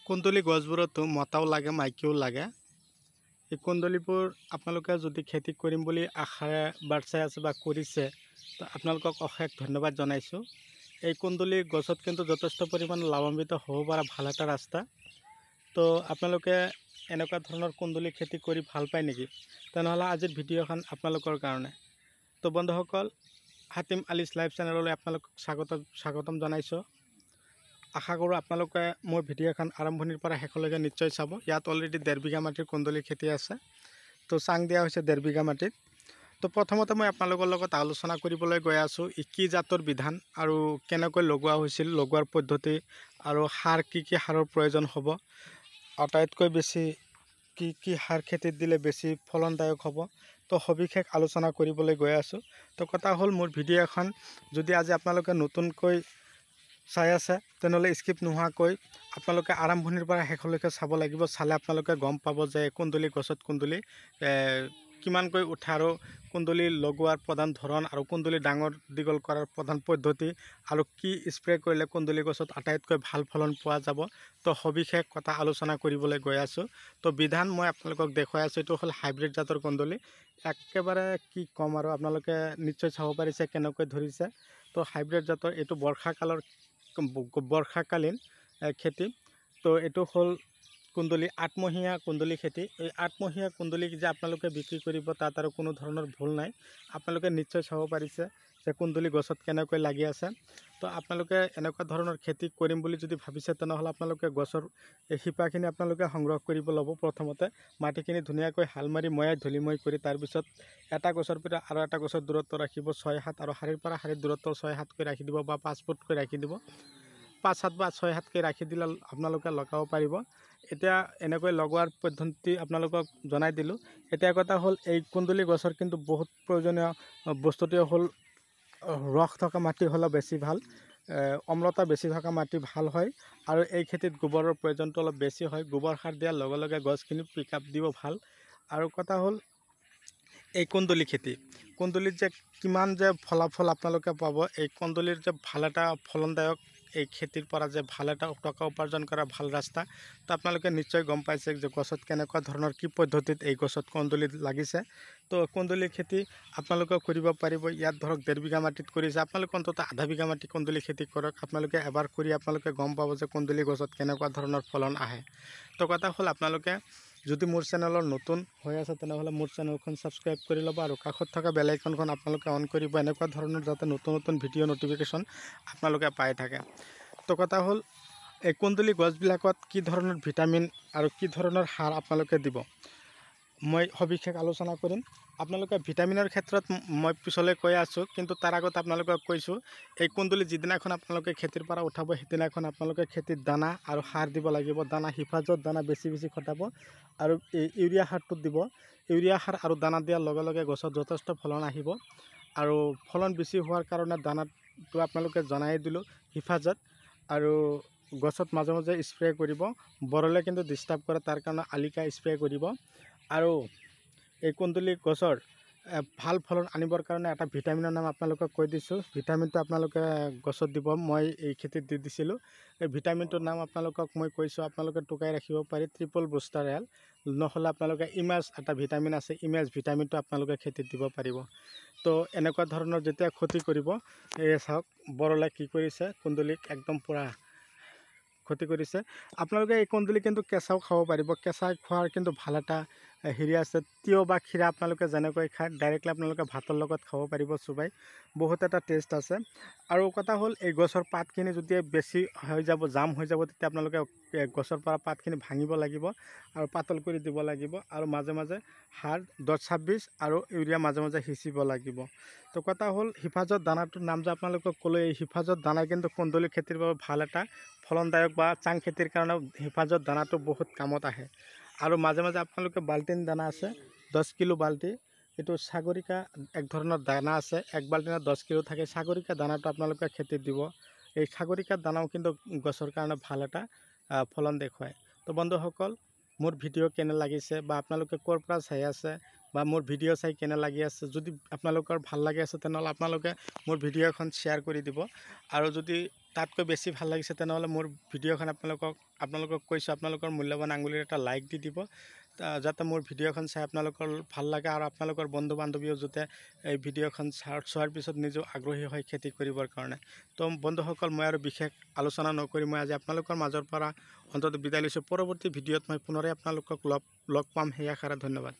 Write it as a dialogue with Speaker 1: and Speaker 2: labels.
Speaker 1: কুন্দলি গছবোৰতো মতাও লাগে মাইকীও লাগে। এই কুন্দলিবোৰ আপোনালোকে যদি খেতি কৰিম বুলি আশাৰে বাট চাই আছে বা কৰিছে, তো আপোনালোকক অশেষ ধন্যবাদ জনাইছোঁ। এই কুন্দলি গছত কিন্তু যথেষ্ট পৰিমাণে লাভান্বিত হ'ব পৰা ভাল এটা ৰাস্তা। তো আপোনালোকে এনেকুৱা ধৰণৰ কুন্দলি খেতি কৰি ভাল পায় নেকি? তেনেহ'লে আজিৰ ভিডিঅ'খন আপোনালোকৰ কাৰণে। তো বন্ধুসকল, হাতিম আলিছ লাইভ চেনেললৈ আপোনালোকক স্বাগতম জনাইছোঁ। আশা কৰোঁ আপোনালোকে মোৰ ভিডিঅ'খন আৰম্ভণিৰ পৰা শেষলৈকে নিশ্চয় চাব। ইয়াত অলৰেডি 1.5 বিঘা মাটিৰ কুন্দলি খেতি আছে। তো চাং দিয়া হৈছে 1.5 বিঘা মাটিত। তো প্ৰথমতে মই আপোনালোকৰ লগত আলোচনা কৰিবলৈ গৈ আছোঁ কি জাতৰ বিধান আৰু কেনেকৈ লগোৱা হৈছিল, লগোৱাৰ পদ্ধতি আৰু সাৰ কি সাৰৰ প্ৰয়োজন হ'ব, আটাইতকৈ বেছি কি সাৰ খেতিত দিলে বেছি ফলনদায়ক হ'ব। তো সবিশেষ আলোচনা কৰিবলৈ গৈ আছোঁ। তো কথা হ'ল, মোৰ ভিডিঅ' এখন যদি আজি আপোনালোকে নতুনকৈ চাই আছে তেনেহ'লে স্কিপ নোহোৱাকৈ আপোনালোকে আৰম্ভণিৰ পৰা শেষলৈকে চাব লাগিব। চালে আপোনালোকে গম পাব যে কুন্দলি গছত কুন্দলি কিমানকৈ উঠে আৰু কুন্দলি লগোৱাৰ প্ৰধান ধৰণ আৰু কুন্দলি ডাঙৰ দীঘল কৰাৰ প্ৰধান পদ্ধতি আৰু কি স্প্ৰে কৰিলে কুন্দলি গছত আটাইতকৈ ভাল ফলন পোৱা যাব। তো সবিশেষ কথা আলোচনা কৰিবলৈ গৈ আছোঁ। তো বিধান মই আপোনালোকক দেখুৱাই আছোঁ। এইটো হ'ল হাইব্ৰিড জাতৰ কুন্দলি। একেবাৰে কি ক'ম আৰু আপোনালোকে নিশ্চয় চাব পাৰিছে কেনেকৈ ধৰিছে। তো হাইব্ৰিড জাতৰ এইটো বৰ্ষাকালীন খেতি। তো এইটো হ'ল কুন্দলি, 8মহীয়া কুন্দলি খেতি। এই 8মহীয়া কুন্দলি যে আপোনালোকে বিক্ৰী কৰিব তাত আৰু কোনো ধৰণৰ ভুল নাই। আপোনালোকে নিশ্চয় চাব পাৰিছে যে কুন্দলি গছত কেনেকৈ লাগি আছে। তো আপোনালোকে এনেকুৱা ধৰণৰ খেতি কৰিম বুলি যদি ভাবিছে তেনেহ'লে আপোনালোকে গছৰ এই শিপাখিনি আপোনালোকে সংগ্ৰহ কৰিব ল'ব। প্ৰথমতে মাটিখিনি ধুনীয়াকৈ হাল মাৰি ময়াই ধূলিময় কৰি তাৰপিছত এটা গছৰ পৰা আৰু এটা গছৰ দূৰত্ব ৰাখিব 6-7 আৰু শাৰীৰ পৰা শাৰীৰ দূৰত্ব 6-7কৈ ৰাখি দিব বা 5 ফুটকৈ ৰাখি দিব। 5-7 বা 6-7কৈ ৰাখি দিলে আপোনালোকে লগাব পাৰিব। এতিয়া এনেকৈ লগোৱাৰ পদ্ধতি আপোনালোকক জনাই দিলোঁ। এতিয়া কথা হ'ল, এই কুন্দলি গছৰ কিন্তু বহুত প্ৰয়োজনীয় বস্তুটোৱে হ'ল ৰস থকা মাটি হ'লে বেছি ভাল, অম্লতা বেছি থকা মাটি ভাল হয় আৰু এই খেতিত গোবৰৰ প্ৰয়োজনটো অলপ বেছি হয়। গোবৰ সাৰ দিয়াৰ লগে লগে গছখিনি পিক আপ দিব ভাল। আৰু কথা হ'ল, এই কুন্দলি খেতি, কুন্দলিত যে কিমান যে ফলাফল আপোনালোকে পাব, এই কুন্দলিৰ যে ভাল এটা ফলনদায়ক এই খেতিৰ পৰা যে ভাল এটা টকা উপাৰ্জন কৰা ভাল ৰাস্তা। তো আপোনালোকে নিশ্চয় গম পাইছে যে গছত কেনেকুৱা ধৰণৰ কি পদ্ধতিত এই গছত কুন্দলি লাগিছে। তো কুন্দলি খেতি আপোনালোকে কৰিব পাৰিব। ইয়াত ধৰক 1.5 বিঘা মাটিত কৰিছে, আপোনালোকে অন্ততঃ আধা বিঘা মাটি কুন্দলি খেতি কৰক। আপোনালোকে এবাৰ কৰি আপোনালোকে গম পাব যে কুন্দলি গছত কেনেকুৱা ধৰণৰ ফলন আহে। তো কথা হ'ল, আপোনালোকে যদি মোৰ চেনেলৰ নতুন হৈ আছে তেনেহ'লে মোৰ চেনেলখন ছাবস্ক্ৰাইব কৰি ল'ব আৰু কাষত থকা বেল আইকনখন আপোনালোকে অন কৰিব, এনেকুৱা ধৰণৰ যাতে নতুন নতুন ভিডিঅ' নটিফিকেশ্যন আপোনালোকে পাই থাকে। তো কথা হ'ল, এই কুন্দলি গছবিলাকত কি ধৰণৰ ভিটামিন আৰু কি ধৰণৰ সাৰ আপোনালোকে দিব মই সবিশেষ আলোচনা কৰিম। আপোনালোকে ভিটামিনৰ ক্ষেত্ৰত মই পিছলৈ কৈ আছোঁ, কিন্তু তাৰ আগত আপোনালোকক কৈছোঁ, এই কুন্দলি যিদিনাখন আপোনালোকে খেতিৰ পৰা উঠাব সেইদিনাখন আপোনালোকে খেতিত দানা আৰু সাৰ দিব লাগিব। দানা হিফাজত দানা বেছি খটাব আৰু এই ইউৰিয়া সাৰটো দিব। ইউৰিয়া সাৰ আৰু দানা দিয়াৰ লগে লগে গছত যথেষ্ট ফলন আহিব আৰু ফলন বেছি হোৱাৰ কাৰণে দানাটো আপোনালোকে জনাই দিলোঁ হিফাজত। আৰু গছত মাজে মাজে স্প্ৰে কৰিব, বৰলে কিন্তু ডিষ্টাৰ্ব কৰে তাৰ কাৰণে আলিকা স্প্ৰে কৰিব। আৰু এই কুন্দলি গছৰ ভাল ফলন আনিবৰ কাৰণে এটা ভিটামিনৰ নাম আপোনালোকক কৈ দিছোঁ। ভিটামিনটো আপোনালোকে গছত দিব, মই এই খেতিত দি দিছিলোঁ। এই ভিটামিনটোৰ নাম আপোনালোকক মই কৈছোঁ, আপোনালোকে টুকাই ৰাখিব পাৰি, ট্ৰিপল বুষ্টাৰ এল, নহ'লে আপোনালোকে ইমেজ এটা ভিটামিন আছে, ইমেজ ভিটামিনটো আপোনালোকে খেতিত দিব পাৰিব। তো এনেকুৱা ধৰণৰ যেতিয়া ক্ষতি কৰিব, এই চাওক বৰলে কি কৰিছে, কুন্দলিক একদম পূৰা ক্ষতি কৰিছে। আপোনালোকে এই কুন্দলি কিন্তু কেঁচাও খাব পাৰিব, কেঁচা খোৱাৰ কিন্তু ভাল এটা হেৰি আছে। তিয়ঁহ বা ক্ষীৰা আপোনালোকে যেনেকৈ খায় ডাইৰেক্টলি আপোনালোকে ভাতৰ লগত খাব পাৰিব চোবাই, বহুত এটা টেষ্ট আছে। আৰু কথা হ'ল, এই গছৰ পাতখিনি যেতিয়া বেছি হৈ যাব, জাম হৈ যাব, তেতিয়া আপোনালোকে গছৰ পৰা পাতখিনি ভাঙিব লাগিব আৰু পাতল কৰি দিব লাগিব আৰু মাজে মাজে সাৰ 10-26 আৰু ইউৰিয়া মাজে মাজে সিঁচিব লাগিব। তো কথা হ'ল, হিফাজত দানাটোৰ নাম যে আপোনালোকক ক'লোঁ, এই হিফাজত দানা কিন্তু কুন্দলি খেতিৰ বাবে ভাল এটা ফলনদায়ক বা চাং খেতিৰ কাৰণে হিফাজত দানাটো বহুত কামত আহে। আৰু মাজে মাজে আপোনালোকে বাল্টিন দানা আছে, 10 কিলো বাল্টি, এইটো সাগৰিকা এক ধৰণৰ দানা আছে, এক বাল্টিনত 10 কিলো থাকে। সাগৰিকা দানাটো আপোনালোকে খেতিত দিব। এই সাগৰিকা দানাও কিন্তু গছৰ কাৰণে ভাল এটা ফলন দেখুৱায়। তো বন্ধুসকল, মোৰ ভিডিঅ' কেনে লাগিছে বা আপোনালোকে ক'ৰ পৰা চাই আছে বা মোৰ ভিডিঅ' চাই কেনে লাগি আছে। যদি আপোনালোকৰ ভাল লাগি আছে তেনেহ'লে আপোনালোকে মোৰ ভিডিঅ' এখন শ্বেয়াৰ কৰি দিব, আৰু যদি তাতকৈ বেছি ভাল লাগিছে তেনেহ'লে মোৰ ভিডিঅ'খন আপোনালোকক কৈছোঁ, আপোনালোকৰ মূল্যৱান আঙুলিৰ এটা লাইক দি দিব, যাতে মোৰ ভিডিঅ'খন চাই আপোনালোকৰ ভাল লাগে, আৰু আপোনালোকৰ বন্ধু বান্ধৱীও যাতে এই ভিডিঅ'খন চোৱাৰ পিছত নিজেও আগ্ৰহী হয় খেতি কৰিবৰ কাৰণে। তো বন্ধুসকল, মই আৰু বিশেষ আলোচনা নকৰি মই আজি আপোনালোকৰ মাজৰ পৰা অন্ততঃ বিদায় লৈছোঁ। পৰৱৰ্তী ভিডিঅ'ত মই পুনৰাই আপোনালোকক লগ পাম, সেই আশাৰে ধন্যবাদ।